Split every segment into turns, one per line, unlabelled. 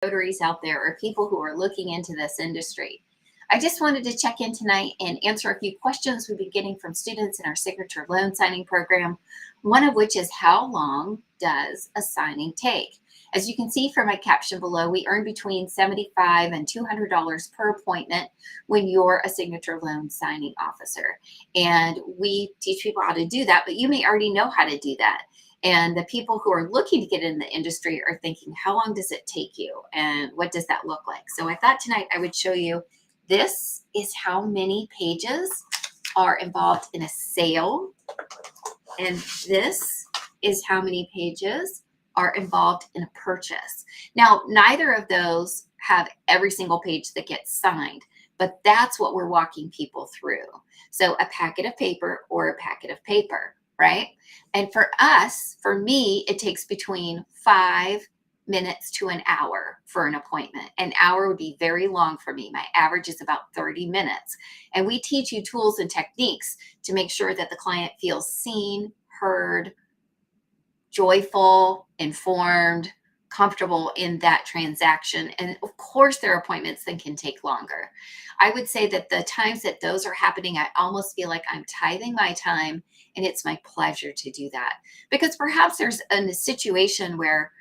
notaries out there or people who are looking into this industry. I just wanted to check in tonight and answer a few questions we've been getting from students in our signature loan signing program, one of which is how long does a signing take? As you can see from my caption below, we earn between $75 and $200 per appointment when you're a signature loan signing officer. And we teach people how to do that, but you may already know how to do that. And the people who are looking to get in the industry are thinking, how long does it take you? And what does that look like? So I thought tonight I would show you, this is how many pages are involved in a sale. And this is how many pages are involved in a purchase. Now, neither of those have every single page that gets signed, but that's what we're walking people through. So a packet of paper or a packet of paper, right? And for us, for me, it takes between 5 minutes to an hour for an appointment. An hour would be very long for me. My average is about 30 minutes. And we teach you tools and techniques to make sure that the client feels seen, heard, joyful, informed, comfortable in that transaction. And of course, there are appointments that can take longer. I would say that the times that those are happening, I almost feel like I'm tithing my time, and it's my pleasure to do that. Because perhaps there's a situation where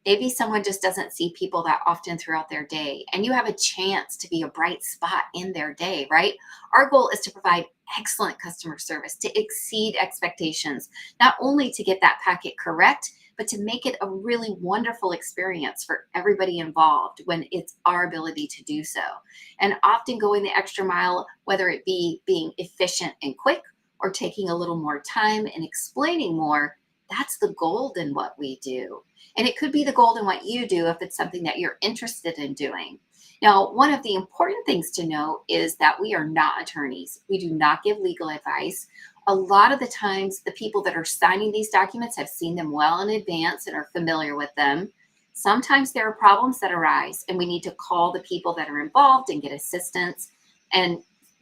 maybe someone just doesn't see people that often throughout their day, and you have a chance to be a bright spot in their day, right? Our goal is to provide excellent customer service, to exceed expectations, not only to get that packet correct, but to make it a really wonderful experience for everybody involved when it's our ability to do so. And often going the extra mile, whether it be being efficient and quick or taking a little more time and explaining more, that's the gold in what we do. And it could be the gold in what you do if it's something that you're interested in doing. Now, one of the important things to know is that we are not attorneys. We do not give legal advice. A lot of the times, the people that are signing these documents have seen them well in advance and are familiar with them. Sometimes there are problems that arise, and we need to call the people that are involved and get assistance. And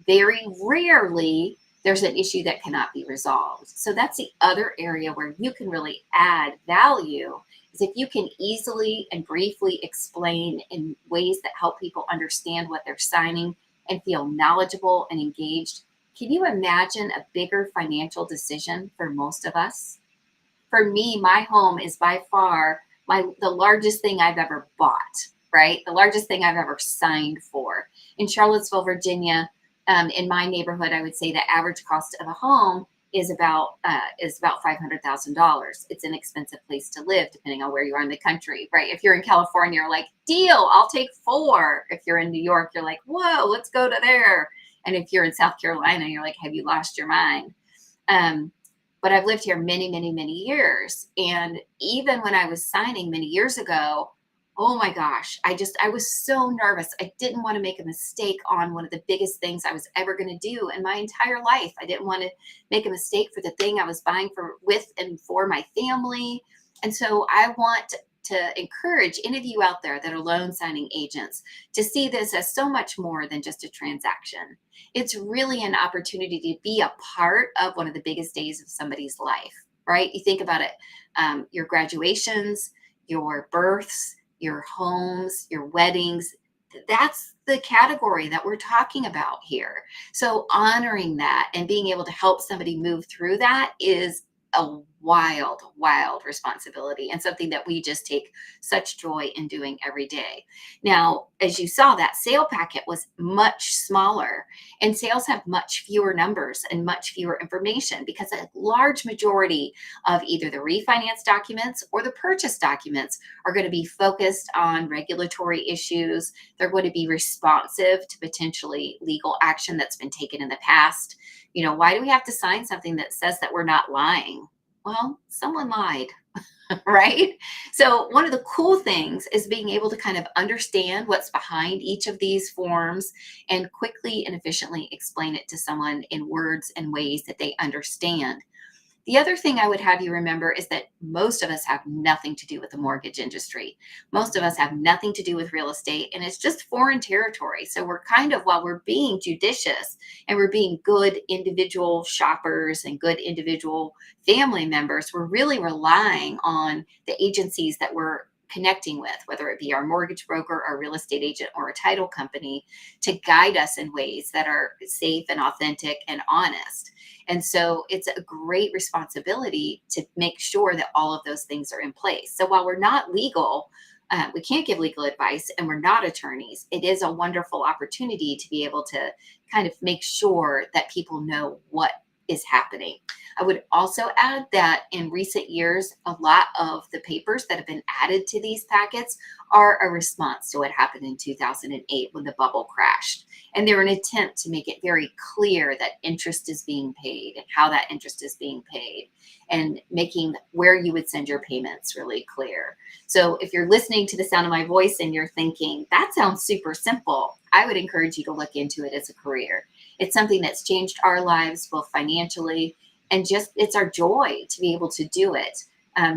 very rarely, there's an issue that cannot be resolved. So that's the other area where you can really add value, is if you can easily and briefly explain in ways that help people understand what they're signing and feel knowledgeable and engaged. Can you imagine a bigger financial decision for most of us? For me, my home is by far the largest thing I've ever bought, right? The largest thing I've ever signed for. In Charlottesville, Virginia, in my neighborhood, I would say the average cost of a home is about $500,000. It's an expensive place to live, depending on where you are in the country, right? If you're in California, you're like, deal, I'll take 4. If you're in New York, you're like, whoa, let's go to there. And if you're in South Carolina, you're like, have you lost your mind? But I've lived here many, many, many years. And even when I was signing many years ago, oh my gosh, I was so nervous. I didn't want to make a mistake on one of the biggest things I was ever going to do in my entire life. I didn't want to make a mistake for the thing I was buying with and for my family. And so I want to encourage any of you out there that are loan signing agents to see this as so much more than just a transaction. It's really an opportunity to be a part of one of the biggest days of somebody's life, right? You think about it, your graduations, your births, your homes, your weddings, that's the category that we're talking about here. So honoring that and being able to help somebody move through that is a wild, wild responsibility, and something that we just take such joy in doing every day. Now, as you saw, that sale packet was much smaller, and sales have much fewer numbers and much fewer information because a large majority of either the refinance documents or the purchase documents are going to be focused on regulatory issues. They're going to be responsive to potentially legal action that's been taken in the past. You know, why do we have to sign something that says that we're not lying? Well, someone lied, right? So one of the cool things is being able to kind of understand what's behind each of these forms and quickly and efficiently explain it to someone in words and ways that they understand. The other thing I would have you remember is that most of us have nothing to do with the mortgage industry. Most of us have nothing to do with real estate, and it's just foreign territory. So we're kind of, while we're being judicious and we're being good individual shoppers and good individual family members, we're really relying on the agencies that we're connecting with, whether it be our mortgage broker, our real estate agent, or a title company, to guide us in ways that are safe and authentic and honest. And so it's a great responsibility to make sure that all of those things are in place. So while we're not legal, we can't give legal advice and we're not attorneys, it is a wonderful opportunity to be able to kind of make sure that people know what is happening. I would also add that in recent years, a lot of the papers that have been added to these packets are a response to what happened in 2008 when the bubble crashed. And they're an attempt to make it very clear that interest is being paid and how that interest is being paid, and making where you would send your payments really clear. So if you're listening to the sound of my voice and you're thinking, that sounds super simple, I would encourage you to look into it as a career. It's something that's changed our lives both financially and just it's our joy to be able to do it.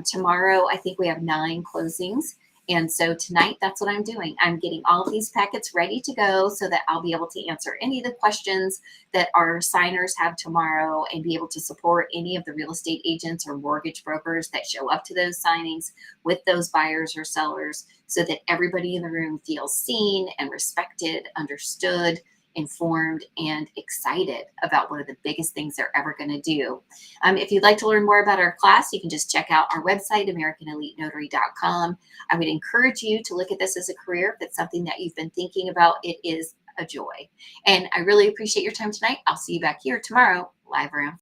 Tomorrow, I think we have 9 closings. And so tonight, that's what I'm doing. I'm getting all of these packets ready to go so that I'll be able to answer any of the questions that our signers have tomorrow and be able to support any of the real estate agents or mortgage brokers that show up to those signings with those buyers or sellers, so that everybody in the room feels seen and respected, understood, informed, and excited about one of the biggest things they're ever going to do. If you'd like to learn more about our class, you can just check out our website, AmericanEliteNotary.com. I would encourage you to look at this as a career. If it's something that you've been thinking about, it is a joy. And I really appreciate your time tonight. I'll see you back here tomorrow, live around